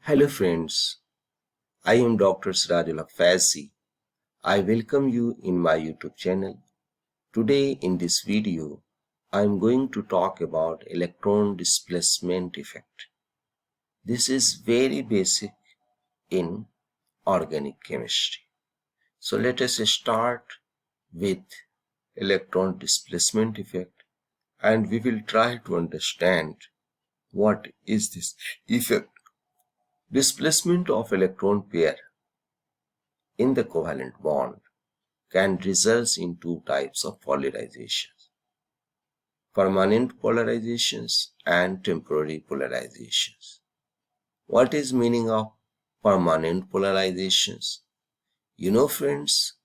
Hello friends, I am Dr. Sirajul Fazi. I welcome you in my YouTube channel. Today in this video, I am going to talk about electron displacement effect. This is very basic in organic chemistry. So let us start with electron displacement effect and we will try to understand what is this effect. Displacement of electron pair in the covalent bond can result in two types of polarizations: permanent polarizations and temporary polarizations. What is meaning of permanent polarizations? You know friends,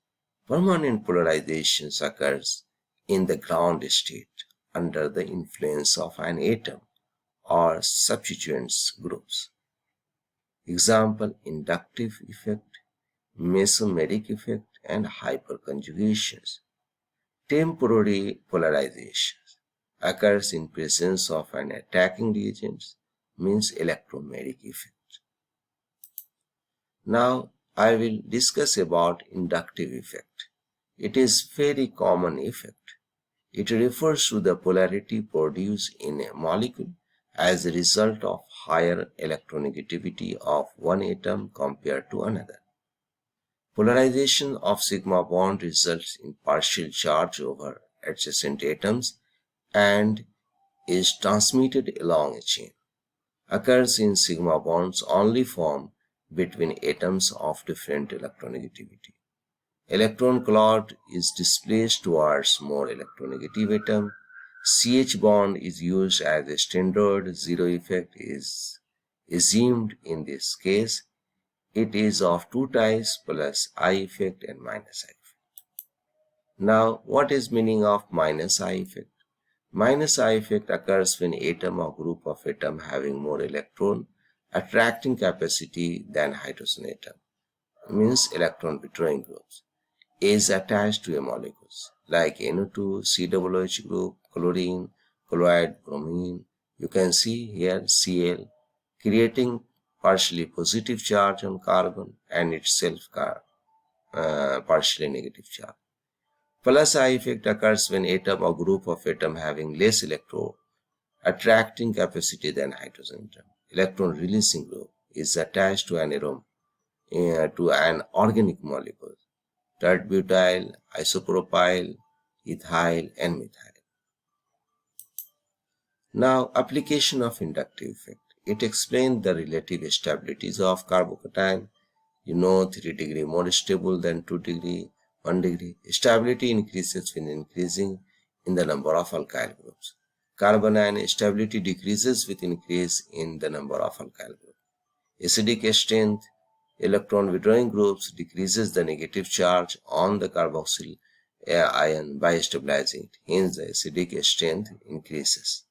permanent polarizations occurs in the ground state under the influence of an atom or substituents groups. Example: inductive effect, mesomeric effect, and hyperconjugations. Temporary polarization occurs in presence of an attacking reagent, means electromagnetic effect. Now I will discuss about inductive effect. It is very common effect. It refers to the polarity produced in a molecule as a result of higher electronegativity of one atom compared to another. Polarization of sigma bond results in partial charge over adjacent atoms and is transmitted along a chain. Occurs in sigma bonds only formed between atoms of different electronegativity. Electron cloud is displaced towards more electronegative atom. CH bond is used as a standard. Zero effect is assumed in this case. It is of two types, plus I effect and minus I effect. Now, what is meaning of minus I effect? Minus I effect occurs when atom or group of atom having more electron attracting capacity than hydrogen atom, means electron withdrawing groups, is attached to a molecules like NO2, COOH group, chlorine, chloride, bromine. You can see here Cl creating partially positive charge on carbon and itself partially negative charge. Plus I effect occurs when atom or group of atom having less electron attracting capacity than hydrogen atom. Electron releasing group is attached to an atom to an organic molecule: tert-butyl, isopropyl, ethyl, and methyl. Now, application of inductive effect. It explains the relative stabilities of carbocation. 3 degree more stable than 2 degree, 1 degree. Stability increases when increasing in the number of alkyl groups. Carbon ion stability decreases with increase in the number of alkyl groups. Acidic strength, electron withdrawing groups decreases the negative charge on the carboxyl ion by stabilizing it. Hence, the acidic strength increases.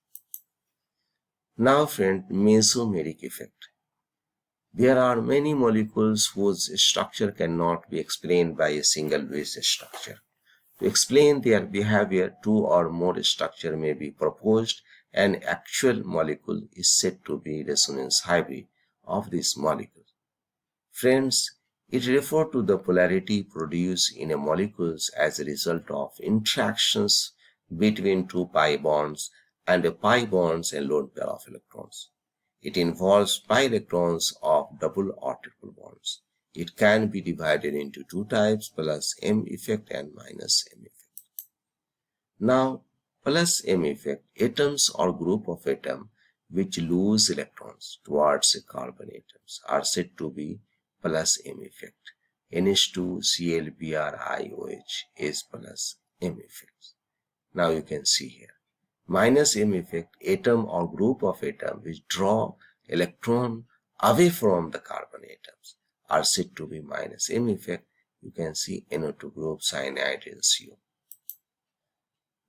Now, friend, mesomeric effect. There are many molecules whose structure cannot be explained by a single base structure. To explain their behavior, two or more structure may be proposed. An actual molecule is said to be resonance hybrid of this molecule. Friends, it refers to the polarity produced in a molecules as a result of interactions between two pi bonds and a pi bonds and lone pair of electrons. It involves pi electrons of double or triple bonds. It can be divided into two types, plus M effect and minus M effect. Now, plus M effect, atoms or group of atoms which lose electrons towards a carbon atoms are said to be plus M effect. NH2 ClBrIOH is plus M effect. Now you can see here. Minus M effect, atom or group of atoms which draw electron away from the carbon atoms are said to be minus M effect. You can see NO2 group, cyanide, and CO.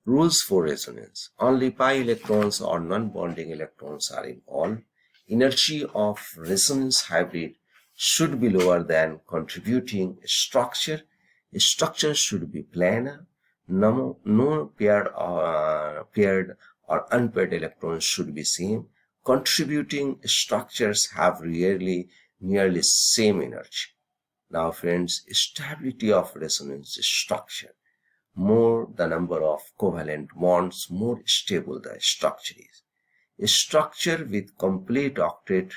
Rules for resonance. Only pi electrons or non-bonding electrons are involved. Energy of resonance hybrid should be lower than contributing structure. A structure should be planar. No paired or unpaired electrons should be same. contributing structures have nearly same energy. Now friends, stability of resonance structure. More the number of covalent bonds, more stable the structure is. A structure with complete octet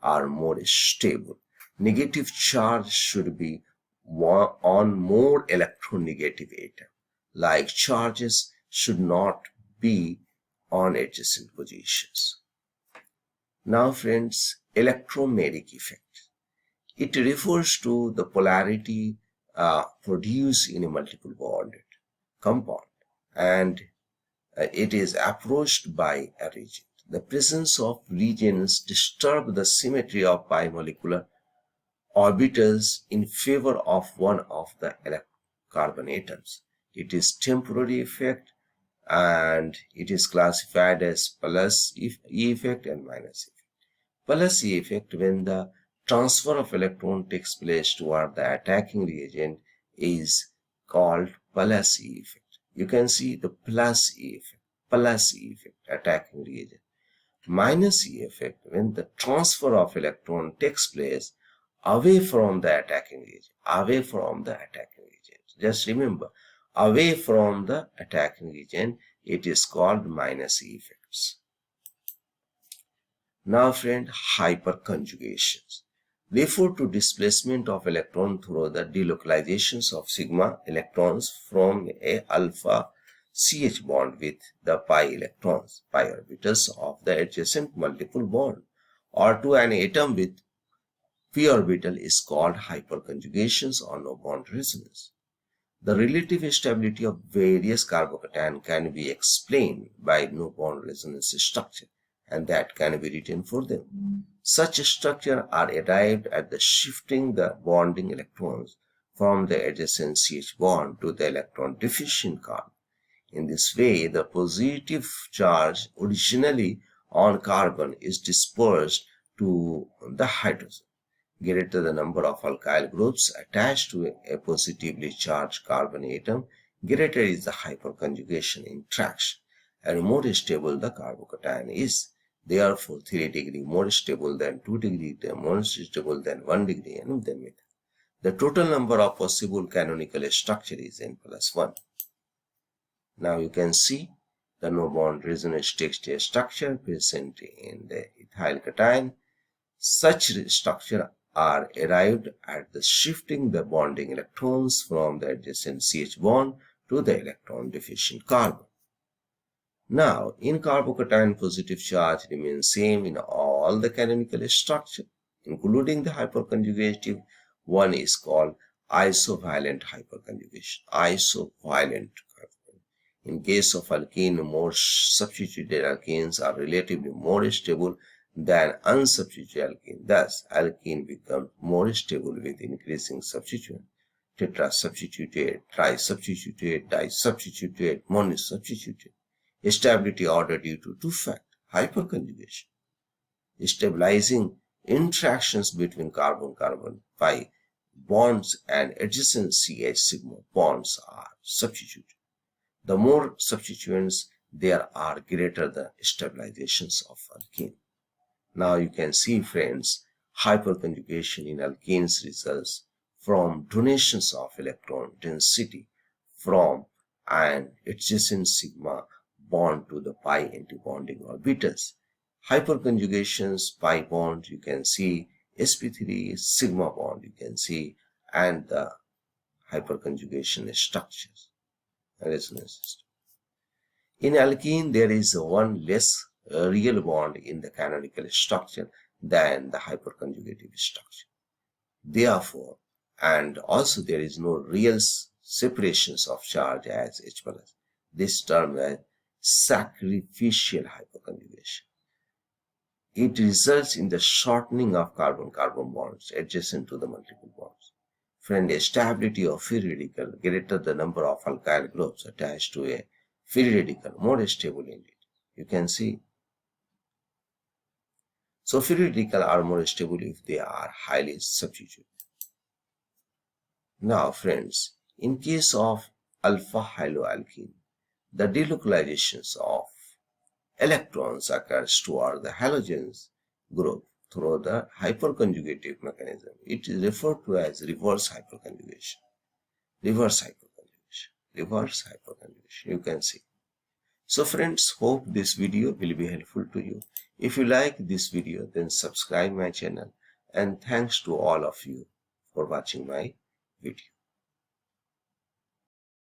are more stable. Negative charge should be on more electronegative atom, like charges should not be on adjacent positions. Now friends, electromagnetic effect. It refers to the polarity produced in a multiple bonded compound, and it is approached by a region. The presence of regions disturb the symmetry of bimolecular orbitals in favor of one of the carbon atoms. It is temporary effect and it is classified as plus E effect and minus effect. Plus E effect, when the transfer of electron takes place toward the attacking reagent, is called plus E effect. You can see the plus E effect, attacking reagent. Minus E effect, when the transfer of electron takes place away from the attacking reagent. Just remember, away from the attacking reagent, it is called minus E effects. Now friend, hyperconjugations refer to displacement of electron through the delocalizations of sigma electrons from a alpha CH bond with the pi electrons, pi orbitals of the adjacent multiple bond, or to an atom with p orbital is called hyperconjugations or no bond resonance. The relative stability of various carbocation can be explained by no bond resonance structure, and that can be written for them. Such structures are arrived at the shifting the bonding electrons from the adjacent CH bond to the electron deficient carbon. In this way, the positive charge originally on carbon is dispersed to the hydrogen. Greater the number of alkyl groups attached to a positively charged carbon atom, greater is the hyperconjugation interaction, and more stable the carbocation is. Therefore, 3 degree more stable than 2 degree, more stable than 1 degree, and then method. The total number of possible canonical structure is n plus 1. Now you can see the no bond resonance texture structure present in the ethyl cation. Such structure are arrived at the shifting the bonding electrons from the adjacent CH bond to the electron deficient carbon. Now, in carbocation, positive charge remains same in all the canonical structure, including the hyperconjugative. One is called isovalent hyperconjugation. In case of alkene, more substituted alkenes are relatively more stable than unsubstituted alkene. Thus, alkene becomes more stable with increasing substituent. Tetrasubstituted, trisubstituted, disubstituted, monosubstituted. Stability order due to two factors: hyperconjugation, stabilizing interactions between carbon-carbon pi bonds, and adjacent CH sigma bonds are substituted. The more substituents there are, greater the stabilizations of alkene. Now you can see, friends, hyperconjugation in alkenes results from donations of electron density from an adjacent sigma bond to the pi antibonding orbitals. Hyperconjugations pi bond, you can see sp3 sigma bond, you can see, and the hyperconjugation structures. Resonance system. In alkene, there is one less real bond in the canonical structure than the hyperconjugative structure. Therefore, and also there is no real separations of charge as H plus. This term is sacrificial hyperconjugation. It results in the shortening of carbon-carbon bonds adjacent to the multiple bonds. Friend, stability of free radical, greater the number of alkyl groups attached to a free radical, more stable in it. You can see. So free radical are more stable if they are highly substituted. Now friends, in case of alpha haloalkene, the delocalizations of electrons occurs toward the halogens group through the hyperconjugative mechanism. It is referred to as reverse hyperconjugation. Reverse hyperconjugation. Reverse hyperconjugation. You can see. So friends, hope this video will be helpful to you. If you like this video, then subscribe my channel, and thanks to all of you for watching my video.